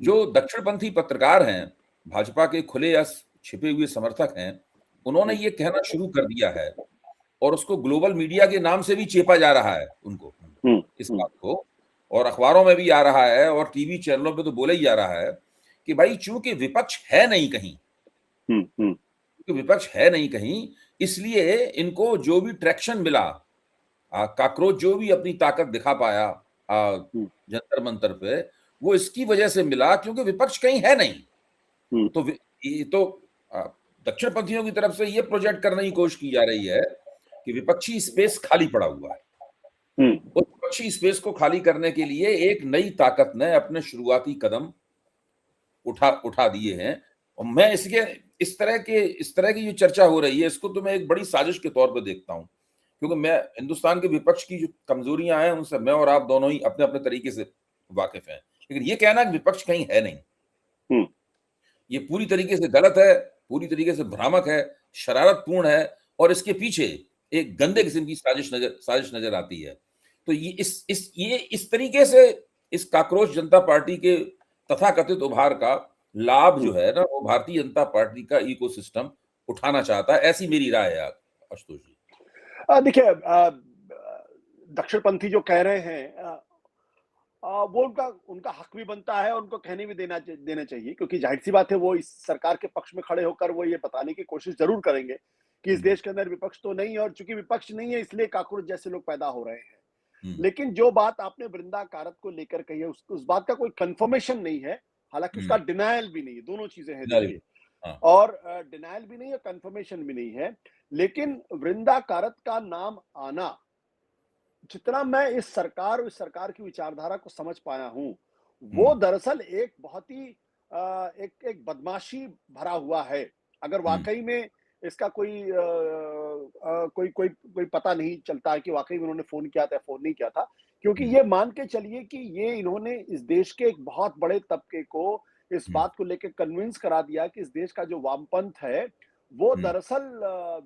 जो दक्षिणपंथी पत्रकार हैं, भाजपा के खुले या छिपे हुए समर्थक हैं, उन्होंने ये कहना शुरू कर दिया है और उसको ग्लोबल मीडिया के नाम से भी चेपा जा रहा है उनको, इस बात को, और अखबारों में भी आ रहा है और टीवी चैनलों पे तो बोला ही जा रहा है कि भाई चूंकि विपक्ष है नहीं कहीं, क्योंकि विपक्ष है नहीं कहीं, इसलिए इनको जो भी ट्रैक्शन मिला, कॉकरोच जो भी अपनी ताकत दिखा पाया जंतर मंतर पे, वो इसकी वजह से मिला क्योंकि विपक्ष कहीं है नहीं। तो ये तो दक्षिण पंथियों की तरफ से ये प्रोजेक्ट करने की कोशिश की जा रही है कि विपक्षी स्पेस खाली पड़ा हुआ है। उस विपक्षी स्पेस को खाली करने के लिए एक नई ताकत ने अपने शुरुआती कदम उठा दिए हैं। और मैं इसके इस तरह की जो चर्चा हो रही है, इसको तो मैं एक बड़ी साजिश के तौर पे देखता हूं, क्योंकि मैं हिंदुस्तान के विपक्ष की जो कमजोरियां हैं उनसे मैं और आप दोनों ही अपने अपने तरीके से वाकिफ हैं, लेकिन ये कहना कि विपक्ष कहीं है नहीं, ये पूरी तरीके से गलत है, पूरी तरीके से भ्रामक है, शरारतपूर्ण है, और इसके पीछे एक गंदे किस्म की साजिश नजर आती है। तो ये इस तरीके से इस काकरोच जनता पार्टी के तथाकथित उभार का लाभ जो है ना, वो भारतीय जनता पार्टी का इकोसिस्टम उठाना चाहता है, ऐसी मेरी राय है आशुतोष जी। देखिए, दक्षिणपंथी जो कह रहे हैं, वो उनका हक भी बनता है, उनको कहने भी देना चाहिए, क्योंकि जाहिर सी बात है वो इस सरकार के पक्ष में खड़े होकर वो ये बताने की कोशिश जरूर करेंगे कि इस देश के अंदर विपक्ष तो नहीं है, और चूंकि विपक्ष नहीं है इसलिए काकरोच जैसे लोग पैदा हो रहे हैं। लेकिन जो बात आपने वृंदा कारत को लेकर कही है, उस बात का कोई कंफर्मेशन नहीं है, हालांकि उसका डिनायल भी नहीं है, दोनों चीजें हैं देखिए, और डिनायल भी नहीं है, कंफर्मेशन भी नहीं है। लेकिन वृंदा कारत का नाम आना, जितना मैं इस सरकार की विचारधारा को समझ पाया हूं, वो दरअसल एक बहुत ही एक बदमाशी भरा हुआ है। अगर वाकई में इसका कोई पता नहीं चलता है कि वाकई में उन्होंने फोन किया था, फोन नहीं किया था, क्योंकि ये मान के चलिए कि ये इन्होंने इस देश के एक बहुत बड़े तबके को इस बात को लेकर कन्विंस करा दिया कि इस देश का जो वामपंथ है वो दरअसल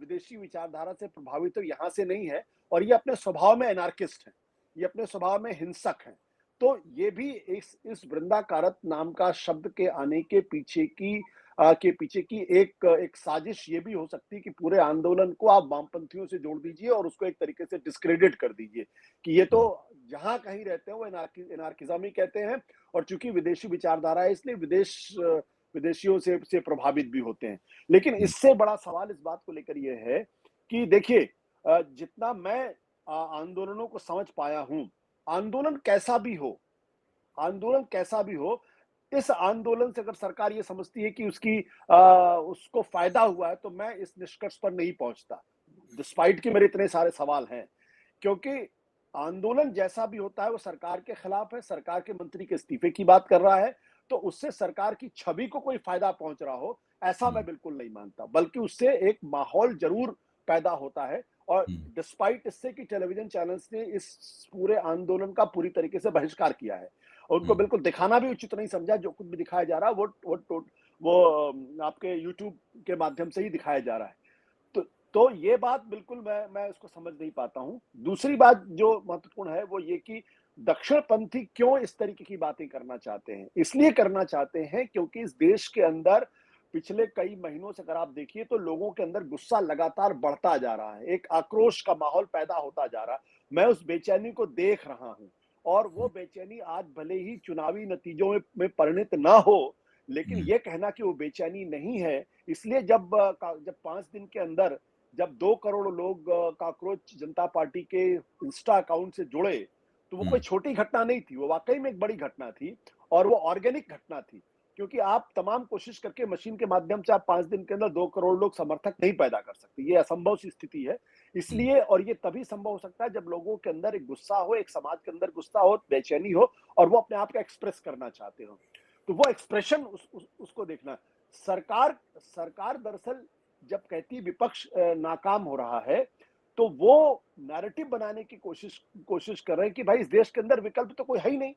विदेशी विचारधारा से प्रभावित तो यहाँ से नहीं है, और ये अपने स्वभाव में एनार्किस्ट हैं, ये अपने स्वभाव में हिंसक हैं। तो ये भी इस वृंदा कारत नाम का शब्द के आने के पीछे की एक साजिश ये भी हो सकती है कि पूरे आंदोलन को आप वामपंथियों से जोड़ दीजिए और उसको एक तरीके से डिस्क्रेडिट कर दीजिए कि ये तो जहां कहीं रहते हैं वो एनार्किज्म ही कहते हैं, और चूंकि विदेशी विचारधारा है इसलिए विदेशियों से प्रभावित भी होते हैं। लेकिन इससे बड़ा सवाल इस बात को लेकर यह है कि देखिए, जितना मैं आंदोलनों को समझ पाया हूं, आंदोलन कैसा भी हो, इस आंदोलन से अगर सरकार ये समझती है कि उसको फायदा हुआ है, तो मैं इस निष्कर्ष पर नहीं पहुंचता, डिस्पाइट कि मेरे इतने सारे सवाल हैं, क्योंकि आंदोलन जैसा भी होता है वो सरकार के खिलाफ है, सरकार के मंत्री के इस्तीफे की बात कर रहा है, तो उससे सरकार की छवि को कोई फायदा पहुंच रहा हो ऐसा मैं बिल्कुल नहीं मानता, बल्कि उससे एक माहौल जरूर पैदा होता है। और डिस्पाइट इससे कि टेलीविजन चैनल्स ने इस पूरे आंदोलन का पूरी तरीके से बहिष्कार किया है, और उनको बिल्कुल दिखाना भी उचित नहीं समझा, जो कुछ भी दिखाया जा रहा है वो आपके यूट्यूब के माध्यम से ही दिखाया जा रहा है। तो ये बात बिल्कुल मैं उसको समझ नहीं पाता हूं। दूसरी बात जो महत्वपूर्ण है वो ये कि दक्षिणपंथी क्यों इस तरीके की बातें करना चाहते हैं, इसलिए करना चाहते हैं क्योंकि इस देश के अंदर पिछले कई महीनों से अगर आप देखिए तो लोगों के अंदर गुस्सा लगातार बढ़ता जा रहा है, एक आक्रोश का माहौल पैदा होता जा रहा है। मैं उस बेचैनी को देख रहा हूं, और वो बेचैनी आज भले ही चुनावी नतीजों में परिणित ना हो, लेकिन ये कहना कि वो बेचैनी नहीं है, इसलिए जब 5 दिन के अंदर जब 2 करोड़ लोग काकरोच जनता पार्टी के इंस्टा अकाउंट से जुड़े, तो वो कोई छोटी घटना नहीं थी, वो वाकई में एक बड़ी घटना थी, और वो ऑर्गेनिक घटना थी, क्योंकि आप तमाम कोशिश करके मशीन के माध्यम से आप 5 दिन के अंदर 2 करोड़ लोग समर्थक नहीं पैदा कर सकते, ये असंभव सी स्थिति है। इसलिए, और ये तभी संभव हो सकता है जब लोगों के अंदर एक गुस्सा हो, एक समाज के अंदर गुस्सा हो, बेचैनी हो, और वो अपने आप को एक्सप्रेस करना चाहते हो, तो वो एक्सप्रेशन उसको देखना। सरकार दरअसल जब कहती है विपक्ष नाकाम हो रहा है, तो वो नैरेटिव बनाने की कोशिश कर रहे हैं कि भाई इस देश के अंदर विकल्प तो कोई है ही नहीं,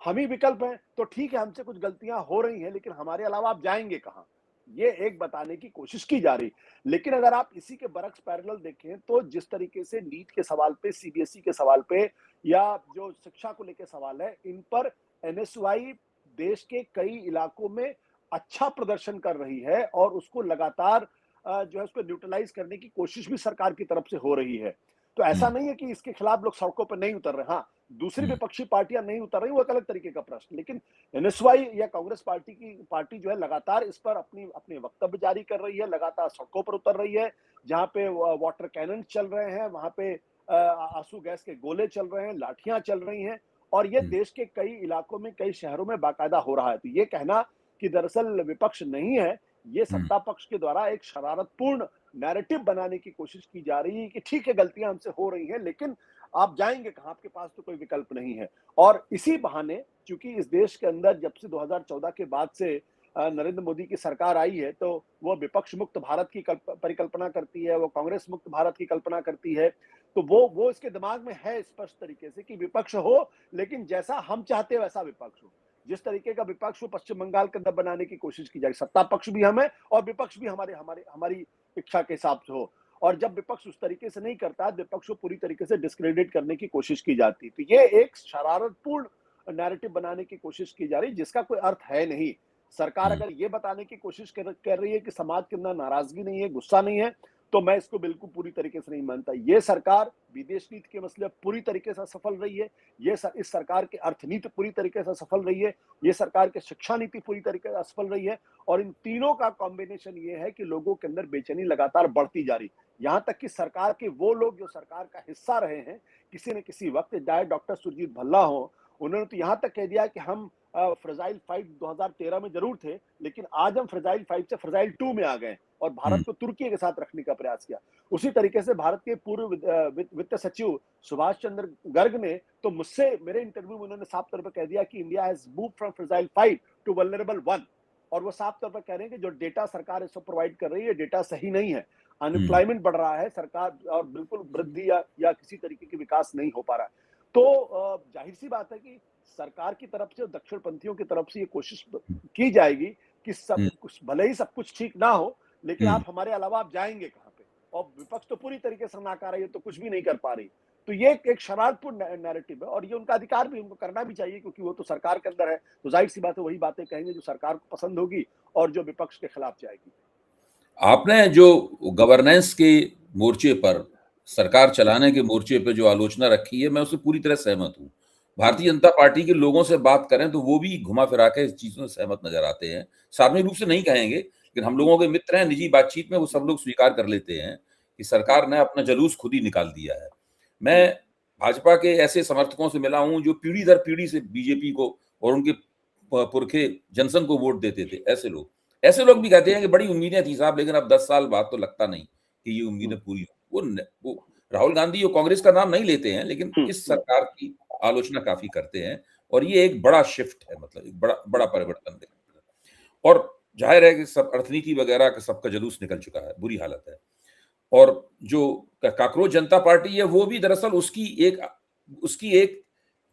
हम ही विकल्प हैं, तो ठीक है हमसे कुछ गलतियां हो रही हैं, लेकिन हमारे अलावा आप जाएंगे कहां, ये एक बताने की कोशिश की जा रही। लेकिन अगर आप इसी के बरक्स पैरेलल देखें तो जिस तरीके से नीट के सवाल पे, सीबीएसई के सवाल पे, या जो शिक्षा को लेकर सवाल है, इन पर एनएसयूआई देश के कई इलाकों में अच्छा प्रदर्शन कर रही है और उसको लगातार जो है उसको न्यूट्रलाइज करने की कोशिश भी सरकार की तरफ से हो रही है। तो ऐसा नहीं है कि इसके खिलाफ लोग सड़कों पर नहीं उतर रहे। हाँ, दूसरी विपक्षी पार्टियां नहीं उतर रही, वो एक अलग तरीके का प्रश्न। लेकिन एनएसवाई या कांग्रेस पार्टी जो है लगातार इस पर अपनी अपने वक्तव्य जारी कर रही है, लगातार सड़कों पर उतर रही है। जहां पे वाटर कैनन चल रहे हैं, वहां पे आंसू गैस के गोले चल रहे हैं, लाठियां चल रही हैं, और ये देश के कई इलाकों में, कई शहरों में बाकायदा हो रहा है। तो ये कहना कि दरअसल विपक्ष नहीं है, ये सत्ता पक्ष के द्वारा एक शरारतपूर्ण नैरेटिव बनाने की कोशिश की जा रही है कि ठीक है, गलतियां हमसे हो रही हैं, लेकिन आप जाएंगे कहां? आपके पास तो कोई विकल्प नहीं है। और इसी बहाने, चूंकि इस देश के अंदर जब से 2014 के बाद से नरेंद्र मोदी की सरकार आई है, तो वो विपक्ष मुक्त भारत की परिकल्पना करती है, वो कांग्रेस मुक्त भारत की कल्पना करती है। तो वो इसके दिमाग में है स्पष्ट तरीके से कि विपक्ष हो, लेकिन जैसा हम चाहते हैं वैसा विपक्ष हो। जिस तरीके का विपक्ष हो पश्चिम बंगाल के अंदर बनाने की कोशिश की जाए, सत्ता पक्ष भी हम है और विपक्ष भी हमारी इच्छा के हिसाब से हो। और जब विपक्ष उस तरीके से नहीं करता, विपक्ष को पूरी तरीके से डिस्क्रेडिट करने की कोशिश की जाती है। तो ये एक शरारतपूर्ण नैरेटिव बनाने की कोशिश की जा रही है, जिसका कोई अर्थ है नहीं। सरकार अगर ये बताने की कोशिश कर रही है कि समाज के अंदर नाराजगी नहीं है, गुस्सा नहीं है, तो मैं इसको बिल्कुल पूरी तरीके से नहीं मानता। ये सरकार विदेश नीति के मसले पूरी तरीके से सफल रही है। इस सरकार की अर्थनीति पूरी तरीके से सफल रही है। ये सरकार की शिक्षा नीति पूरी तरीके से सफल रही है। और इन तीनों का कॉम्बिनेशन ये है कि लोगों के अंदर बेचैनी लगातार बढ़ती जा रही। यहाँ तक कि सरकार के वो लोग जो सरकार का हिस्सा रहे हैं, किसी न किसी वक्त, चाहे डॉक्टर सुरजीत भल्ला हो, उन्होंने तो यहाँ तक कह दिया कि हम फ्रजाइल 5 2013 में जरूर थे, लेकिन आज हम फ्रजाइल 5 से फ्रजाइल 2 में आ गए और भारत को तुर्की के साथ रखने का प्रयास किया। उसी तरीके से भारत के पूर्व वित्त सचिव सुभाष चंद्र गर्ग ने तो मुझसे, मेरे इंटरव्यू में उन्होंने साफ तौर पर कह दिया कि India has moved from fragile 5 to vulnerable 1। और वो साफ तौर पर कह रहे हैं कि जो डेटा सरकार इसको प्रोवाइड कर रही है, डेटा सही नहीं है। अनएम्प्लॉयमेंट बढ़ रहा है, सरकार और बिल्कुल वृद्धि या किसी तरीके की विकास नहीं हो पा रहा है। तो जाहिर सी बात है कि सरकार की तरफ से, दक्षिणपंथियों की तरफ से ये कोशिश की जाएगी कि सब कुछ, भले ही सब कुछ ठीक ना हो, लेकिन आप हमारे अलावा आप जाएंगे कहां पे? और विपक्ष तो पूरी तरीके से नाकार है, ये तो कुछ भी नहीं कर पा रही। तो ये एक शरारतपूर्ण नैरेटिव है और ये उनका अधिकार भी, उनको करना भी चाहिए, क्योंकि वो तो सरकार के अंदर है। तो जाहिर सी बात है, वही बातें कहेंगे जो सरकार को पसंद होगी और जो विपक्ष के खिलाफ जाएगी। आपने जो गवर्नेंस के मोर्चे पर, सरकार चलाने के मोर्चे पे जो आलोचना रखी है, मैं उससे पूरी तरह सहमत हूँ। भारतीय जनता पार्टी के लोगों से बात करें तो वो भी घुमा फिरा के इस चीजों से सहमत नजर आते हैं। सार्वजनिक रूप से नहीं कहेंगे, लेकिन हम लोगों के मित्र हैं, निजी बातचीत में वो सब लोग स्वीकार कर लेते हैं कि सरकार ने अपना जुलूस खुद ही निकाल दिया है। मैं भाजपा के ऐसे समर्थकों से मिला हूं जो पीढ़ी दर पीढ़ी से बीजेपी को और उनके पुरखे जनसंघ को वोट देते थे। ऐसे लोग भी कहते हैं कि बड़ी उम्मीदें थी साहब, लेकिन अब 10 साल बाद तो लगता नहीं कि ये उम्मीदें पूरी हो। वो राहुल गांधी और कांग्रेस का नाम नहीं लेते हैं, लेकिन इस सरकार की आलोचना काफी करते हैं और ये एक बड़ा शिफ्ट है, मतलब एक बड़ा परिवर्तन है। और जाहिर है कि सब अर्थनीति वगैरह का सबका जुलूस निकल चुका है, बुरी हालत है। और जो काकरोच जनता पार्टी है, वो भी दरअसल उसकी एक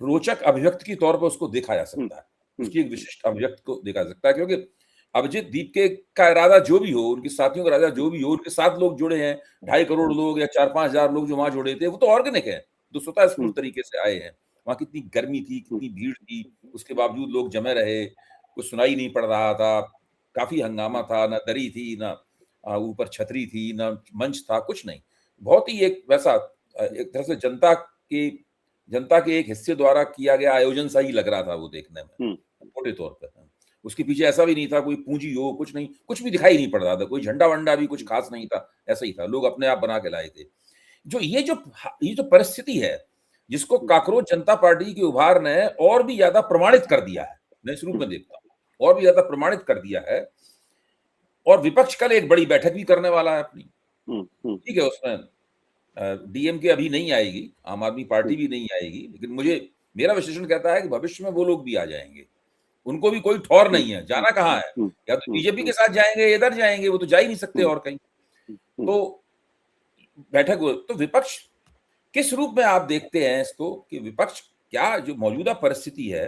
रोचक अभिव्यक्ति के तौर पर उसको देखा जा सकता है, उसकी एक विशिष्ट अभिव्यक्ति को देखा जा सकता है। क्योंकि अभिजीत दीप का इरादा जो भी हो, उनके साथियों का इरादा जो भी हो, उनके साथ लोग जुड़े हैं, 2.5 करोड़ लोग या 4-5 हजार लोग जो वहां जुड़े थे, वो तो ऑर्गेनिक है, तो स्वतः स्फूर्त तरीके से आए हैं। वहां कितनी गर्मी थी, कितनी भीड़ थी, उसके बावजूद लोग जमे रहे, कुछ सुनाई नहीं पड़ रहा था, काफी हंगामा था, ना दरी थी, ना ऊपर छतरी थी, ना मंच था, कुछ नहीं। बहुत ही एक वैसा, एक तरह से जनता के एक हिस्से द्वारा किया गया आयोजन सा ही लग रहा था वो देखने में, मोटे तौर पर। उसके पीछे ऐसा भी नहीं था कोई पूंजी हो, कुछ नहीं, कुछ भी दिखाई नहीं पड़ रहा था, कोई झंडा वंडा भी कुछ खास नहीं था, ऐसा ही था, लोग अपने आप बना के लाए थे। ये जो परिस्थिति है, जिसको काकरोच जनता पार्टी के उभार ने और भी ज्यादा प्रमाणित कर दिया है, मैं इस रूप में देखता हूं, और भी ज्यादा प्रमाणित कर दिया है। और विपक्ष कल एक बड़ी बैठक भी करने वाला है अपनी, ठीक है, उसमें डीएमके अभी नहीं आएगी, आम आदमी पार्टी भी नहीं आएगी, लेकिन मेरा विश्लेषण कहता है कि भविष्य में वो लोग भी आ जाएंगे। उनको भी कोई ठौर नहीं है, जाना कहाँ है, या तो बीजेपी के साथ जाएंगे, इधर जाएंगे, वो तो जा ही नहीं सकते और कहीं। तो बैठक, तो विपक्ष किस रूप में आप देखते हैं इसको, कि विपक्ष क्या, जो मौजूदा परिस्थिति है,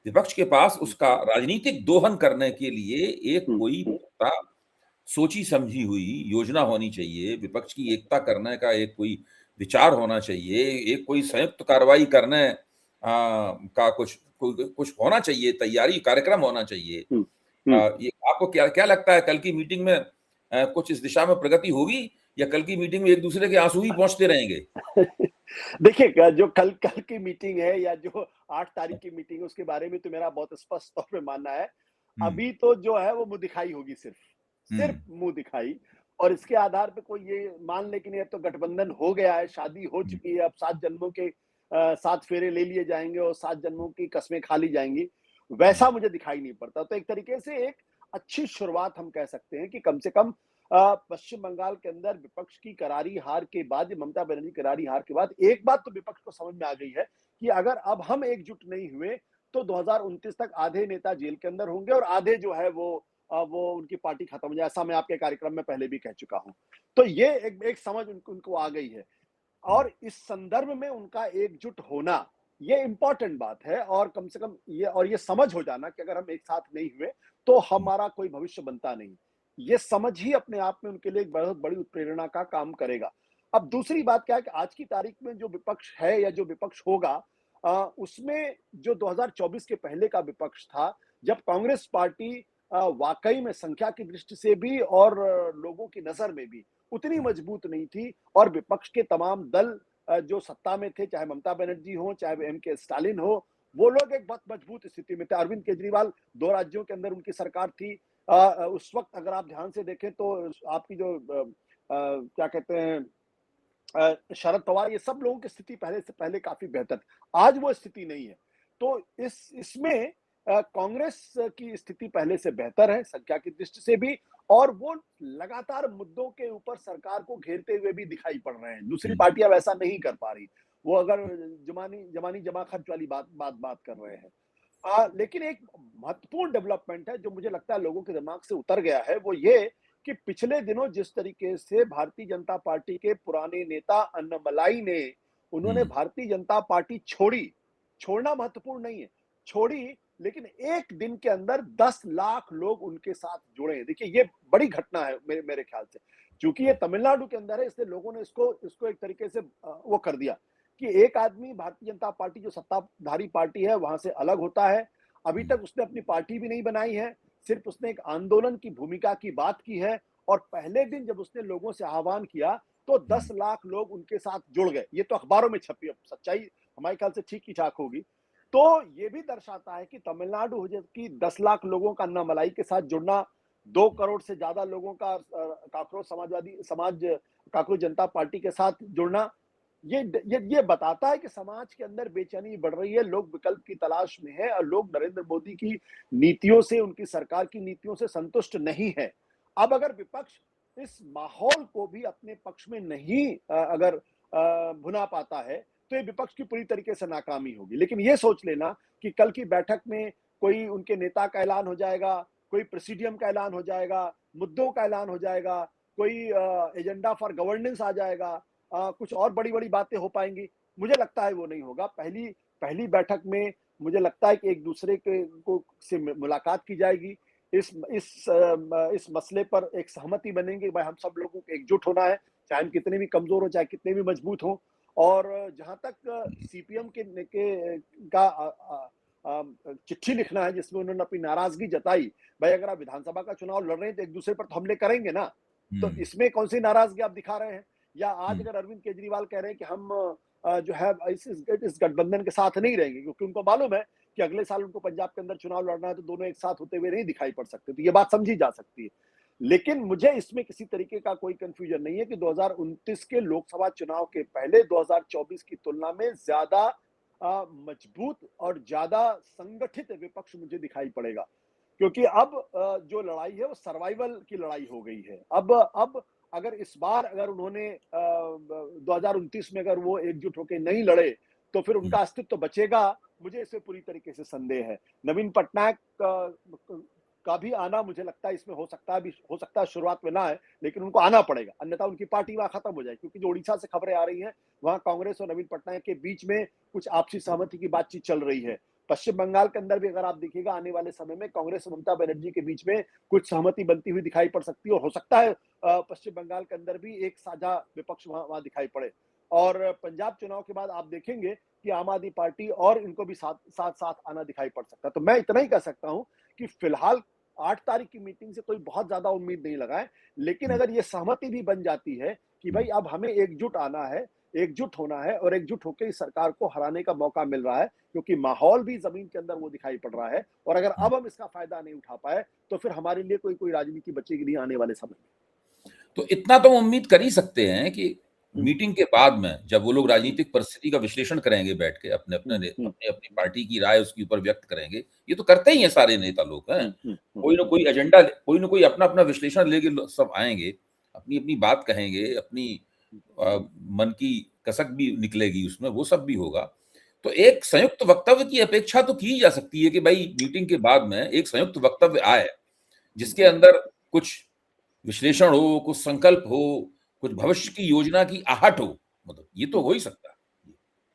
विपक्ष के पास उसका राजनीतिक दोहन करने के लिए एक कोई सोची समझी हुई योजना होनी चाहिए, विपक्ष की एकता करने का एक कोई विचार होना चाहिए, एक कोई संयुक्त कार्रवाई करने का कुछ होना चाहिए, तैयारी कार्यक्रम होना चाहिए। ये आपको क्या क्या लगता है, कल की मीटिंग में कुछ इस दिशा में प्रगति होगी, या कल की मीटिंग में एक दूसरे के आंसू ही पहुंचते रहेंगे? देखिए, जो कल कल की मीटिंग है या जो 8 तारीख की मीटिंग है, उसके बारे में तो मेरा बहुत स्पष्ट तौर पे मानना है। हम्म, अभी तो जो है वो मुँह दिखाई होगी सिर्फ, सिर्फ हम्म, मुँह दिखाई। और इसके आधार पे कोई ये मान ले कि नहीं अब तो गठबंधन हो गया है, शादी हो हम्म, चुकी है, अब 7 जन्मों के 7 फेरे ले लिए जाएँगे और 7 जन्मों की कस्में खा ली जाएँगी, हम्म, वैसा मुझे दिखाई नहीं पड़ता। तो एक तरीके से एक अच्छी शुरुआत हम कह सकते हैं कि कम से कम पश्चिम बंगाल के अंदर विपक्ष की करारी हार के बाद, ये ममता बनर्जी की करारी हार के बाद एक बात तो विपक्ष को समझ में आ गई है कि अगर अब हम एकजुट नहीं हुए तो 2029 तक आधे नेता जेल के अंदर होंगे और आधे जो है वो उनकी पार्टी खत्म हो जाए। ऐसा मैं आपके कार्यक्रम में पहले भी कह चुका हूं। तो ये एक समझ उनको आ गई है हम्म, और इस संदर्भ में उनका एकजुट होना ये इंपॉर्टेंट बात है। और कम से कम ये समझ हो जाना कि अगर हम एक साथ नहीं हुए तो हमारा कोई भविष्य बनता नहीं। ये समझ ही अपने आप में उनके लिए एक बहुत बड़ी उत्प्रेरणा का काम करेगा। अब दूसरी बात क्या है कि आज की तारीख में जो विपक्ष है या जो विपक्ष होगा उसमें जो 2024 के पहले का विपक्ष था, जब कांग्रेस पार्टी वाकई में संख्या की दृष्टि से भी और लोगों की नजर में भी उतनी मजबूत नहीं थी और विपक्ष के तमाम दल जो सत्ता में थे, चाहे ममता बनर्जी हो, चाहे एम के स्टालिन हो, वो लोग एक बहुत मजबूत स्थिति में थे। अरविंद केजरीवाल 2 राज्यों के अंदर उनकी सरकार थी। उस वक्त अगर आप ध्यान से देखें तो आपकी जो क्या कहते हैं शरद पवार, ये सब लोगों की स्थिति पहले से पहले काफी बेहतर थी। आज वो स्थिति नहीं है। तो इसमें कांग्रेस की स्थिति पहले से बेहतर है संख्या की दृष्टि से भी और वो लगातार मुद्दों के ऊपर सरकार को घेरते हुए भी दिखाई पड़ रहे हैं। दूसरी हम्म, पार्टियां वैसा नहीं कर पा रही। वो अगर जमानी जमा खर्च वाली बात कर रहे हैं। लेकिन एक महत्वपूर्ण डेवलपमेंट है जो मुझे लगता है लोगों के दिमाग से उतर गया है, वो ये कि पिछले दिनों जिस तरीके से भारतीय जनता पार्टी के पुराने नेता अन्नामलाई ने उन्होंने हम्म, भारतीय जनता पार्टी छोड़ी। छोड़ना महत्वपूर्ण नहीं है, छोड़ी, लेकिन एक दिन के अंदर 10 लाख लोग उनके साथ जुड़े हैं। देखिए ये बड़ी घटना है मेरे मेरे ख्याल से। क्योंकि ये तमिलनाडु के अंदर है, इसलिए लोगों ने इसको इसको एक तरीके से वो कर दिया कि एक आदमी भारतीय जनता पार्टी जो सत्ताधारी पार्टी है वहां से अलग होता है। अभी हम्म, तक उसने अपनी पार्टी भी नहीं बनाई है, सिर्फ उसने एक आंदोलन की भूमिका की बात की है। और पहले दिन जब उसने लोगों से आह्वान किया तो 10 हम्म, लाख लोग उनके साथ जुड़ गए। ये तो अखबारों में छपी, अब सच्चाई हमारे ख्याल से ठीक ही ठाक होगी। तो ये भी दर्शाता है कि तमिलनाडु की 10 लाख लोगों का अन्नामलाई के साथ जुड़ना, 2 करोड़ से ज्यादा लोगों का काकरोच जनता पार्टी के साथ जुड़ना, ये बताता है कि समाज के अंदर बेचैनी बढ़ रही है, लोग विकल्प की तलाश में हैं और लोग नरेंद्र मोदी की नीतियों से, उनकी सरकार की नीतियों से संतुष्ट नहीं है। अब अगर विपक्ष इस माहौल को भी अपने पक्ष में नहीं अगर भुना पाता है तो ये विपक्ष की पूरी तरीके से नाकामी होगी। लेकिन ये सोच लेना कि कल की बैठक में कोई उनके नेता का ऐलान हो जाएगा, कोई प्रेसिडियम का ऐलान हो जाएगा, मुद्दों का ऐलान हो जाएगा, कोई एजेंडा फॉर गवर्नेंस आ जाएगा, कुछ और बड़ी-बड़ी बातें हो पाएँगी। मुझे लगता है वो नहीं होगा। पहली पहली बैठक में मुझे लगता है कि एक दूसरे के को से मुलाकात की जाएगी। इस मसले पर एक सहमति बनेंगे, भाई हम सब लोगों को एकजुट होना है, चाहे हम कितने भी कमज़ोर हों, चाहे कितने भी मजबूत हों। और जहाँ तक सीपीएम के का चिट्ठी लिखना है जिसमें उन्होंने अपनी नाराज़गी जताई, भाई अगर आप विधानसभा का चुनाव लड़ रहे हैं तो एक दूसरे पर तो हमले करेंगे ना। तो हम्म, इसमें कौन-सी नाराज़गी आप दिखा रहे हैं? या आज हम्म, अगर अरविंद केजरीवाल कह रहे हैं कि हम जो है इस गठबंधन के साथ नहीं रहेंगे क्योंकि उनको मालूम है कि अगले साल उनको पंजाब के अंदर चुनाव लड़ना है तो दोनों एक साथ होते हुए नहीं दिखाई पड़ सकते। तो ये बात समझी जा सकती है। लेकिन मुझे इसमें किसी तरीके का कोई कन्फ्यूजन नहीं है कि 2029 के लोकसभा चुनाव के पहले 2024 की तुलना में ज़्यादा मजबूत और ज़्यादा संगठित विपक्ष मुझे दिखाई पड़ेगा। क्योंकि अब जो लड़ाई है वो सर्वाइवल की लड़ाई हो गई है। अब अगर इस बार अगर उन्होंने 2029 में अगर वो एकजुट होके नहीं लड़े, तो फिर हम्म, उनका अस्तित्व बचेगा, मुझे इसमें पूरी तरीके से संदेह है। नवीन पटनायक का भी आना मुझे लगता है इसमें हो सकता है शुरुआत में ना आए, लेकिन उनको आना पड़ेगा, अन्यथा उनकी पार्टी वहाँ खत्म हो जाएगी। क्योंकि जो उड़ीसा से खबरें आ रही हैं, वहाँ कांग्रेस और नवीन पटनायक के बीच में कुछ आपसी सहमति की बातचीत चल रही है। पश्चिम बंगाल के अंदर भी अगर आप देखिएगा आने वाले समय में कांग्रेस और ममता बनर्जी के बीच में कुछ सहमति बनती हुई दिखाई पड़ सकती है और हो सकता है पश्चिम बंगाल के अंदर भी एक साझा विपक्ष वहां दिखाई पड़े। और पंजाब चुनाव के बाद आप देखेंगे कि आम आदमी पार्टी और इनको भी साथ आना दिखाई पड़ सकता है। तो मैं इतना ही कह सकता हूं कि फिलहाल 8 तारीख की मीटिंग से कोई बहुत ज्यादा उम्मीद नहीं लगाए, लेकिन अगर ये सहमति भी बन जाती है कि भाई अब हमें एकजुट आना है, एकजुट होना है और एकजुट होकर इस सरकार को हराने का मौका मिल रहा है, क्योंकि माहौल भी जमीन के अंदर वो दिखाई पड़ रहा है, और अगर अब हम इसका फायदा नहीं उठा पाए तो फिर हमारे लिए कोई राजनीति बचेगी नहीं आने वाले समय में। तो इतना तो उम्मीद कर ही सकते हैं कि मीटिंग के बाद में जब वो लोग राजनीतिक परिस्थिति का विश्लेषण करेंगे बैठ के, अपने अपनी पार्टी की राय उसके ऊपर व्यक्त करेंगे, ये तो करते ही हैं सारे नेता लोग हैं, कोई ना कोई एजेंडा, कोई ना कोई अपना अपना विश्लेषण लेके सब आएंगे, अपनी अपनी बात कहेंगे, अपनी मन की कसक भी निकलेगी उसमें, वो सब भी होगा। तो एक संयुक्त वक्तव्य की अपेक्षा तो की जा सकती है कि भाई मीटिंग के बाद में एक संयुक्त वक्तव्य आए जिसके अंदर कुछ विश्लेषण हो, कुछ संकल्प हो, कुछ भविष्य की योजना की आहट हो, मतलब ये तो हो ही सकता है।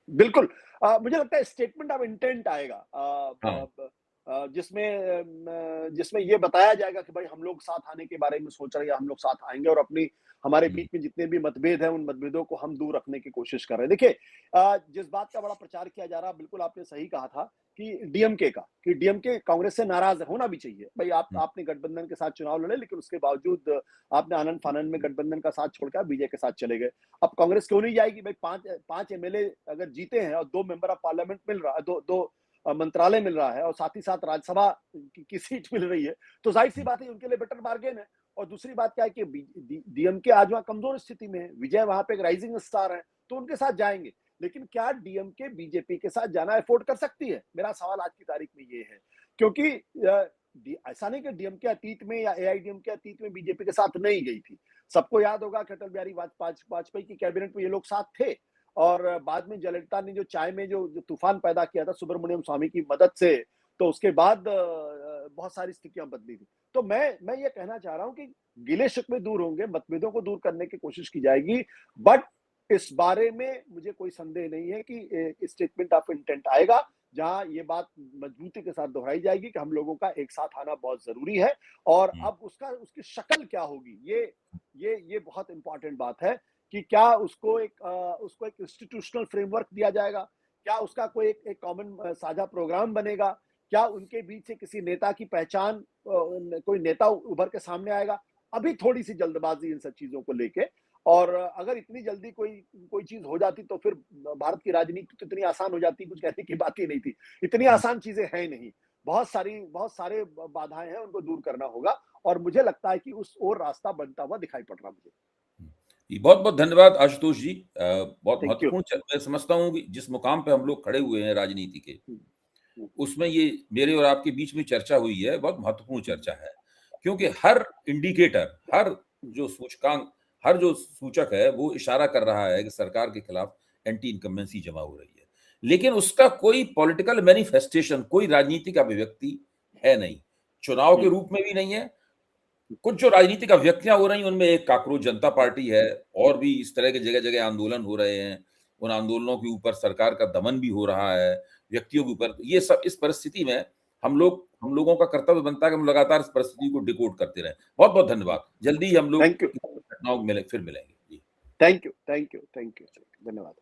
बिल्कुल। मुझे लगता है स्टेटमेंट ऑफ इंटेंट आएगा, हाँ। जिसमें ये बताया जाएगा कि भाई हम लोग साथ आने के बारे में सोच रहे हैं, हम लोग साथ आएंगे और अपनी हमारे बीच में जितने भी मतभेद हैं उन मतभेदों को हम दूर रखने की कोशिश कर रहे हैं। देखिए, जिस बात का बड़ा प्रचार किया जा रहा है, बिल्कुल आपने सही कहा था कि डीएमके कांग्रेस से नाराज है, होना भी चाहिए भाई। आपने गठबंधन के साथ चुनाव लड़े, लेकिन उसके बावजूद आपने आनंद फानंद में गठबंधन का साथ छोड़कर विजय के साथ चले गए। अब कांग्रेस क्यों नहीं जाएगी भाई? पांच एमएलए अगर जीते हैं और 2 मेंबर ऑफ पार्लियामेंट मिल रहा है, दो मंत्रालय मिल रहा है और साथ ही साथ राज्यसभा की सीट मिल रही है, तो जाहिर सी बात है उनके लिए बेटर बार्गेन है। और दूसरी बात क्या है कि डीएमके आज वहां कमजोर स्थिति में है, विजय वहां पे एक राइजिंग स्टार है, तो उनके साथ जाएंगे। लेकिन क्या डीएमके बीजेपी के साथ जाना अफोर्ड कर सकती है? मेरा सवाल आज की तारीख में ये है, क्योंकि ऐसा नहीं कि डीएमके अतीत में या एआईडीएमके अतीत में बीजेपी के साथ नहीं गई थी। सबको याद होगा कि अटल बिहारी वाजपेयी की कैबिनेट में ये लोग साथ थे, और बाद में जयललिता ने जो चाय में जो तूफान पैदा किया था सुब्रमण्यम स्वामी की मदद से, तो उसके बाद बहुत सारी स्थितियां बदली थी। तो मैं ये कहना चाह रहा हूं कि गिले शिकवे दूर होंगे, मतभेदों को दूर करने की कोशिश की जाएगी, बट इस बारे में मुझे कोई संदेह नहीं है कि स्टेटमेंट ऑफ इंटेंट आएगा, जहां ये बात मजबूती के साथ दोहराई जाएगी कि हम लोगों का एक साथ आना बहुत जरूरी है। और अब उसकी शक्ल क्या होगी, ये बहुत इंपॉर्टेंट बात है कि क्या उसको एक इंस्टीट्यूशनल फ्रेमवर्क दिया जाएगा, क्या उसका कोई एक कॉमन साझा प्रोग्राम बनेगा, क्या उनके बीच से किसी नेता की पहचान, कोई नेता उभर के सामने आएगा? अभी थोड़ी सी जल्दबाजी इन सब चीजों को लेके, और अगर इतनी जल्दी कोई चीज हो जाती तो फिर भारत की राजनीति तो इतनी आसान हो जाती, कुछ कहने की बात ही नहीं थी। इतनी आसान चीजें हैं नहीं, बहुत सारे बाधाएं हैं, उनको दूर करना होगा, और मुझे लगता है कि उस ओर रास्ता बनता हुआ दिखाई पड़ रहा मुझे। बहुत बहुत धन्यवाद आशुतोष जी। बहुत थैंक यू। महत्वपूर्ण मैं समझता हूँ कि जिस मुकाम पे हम लोग खड़े हुए हैं राजनीति के, उसमें ये मेरे और आपके बीच में चर्चा हुई है, बहुत महत्वपूर्ण चर्चा है, क्योंकि हर इंडिकेटर, हर जो सूचकांक, हर जो सूचक है वो इशारा कर रहा है कि सरकार के खिलाफ एंटी इनकम्बेंसी जमा हो रही है, लेकिन उसका कोई पॉलिटिकल मैनिफेस्टेशन, कोई राजनीतिक अभिव्यक्ति है नहीं, चुनाव के रूप में भी नहीं है। कुछ जो राजनीतिक अभिव्यक्तियां हो रही हैं उनमें एक काकरोच जनता पार्टी है, और भी इस तरह के जगह जगह आंदोलन हो रहे हैं, उन आंदोलनों के ऊपर सरकार का दमन भी हो रहा है, व्यक्तियों के ऊपर। ये सब इस परिस्थिति में हम लोगों का कर्तव्य बनता है कि हम लगातार इस परिस्थिति को डिकोड करते रहें। बहुत बहुत धन्यवाद। जल्दी ही हम लोग थैंक यू। घटनाओं में फिर मिलेंगे। Thank you. धन्यवाद।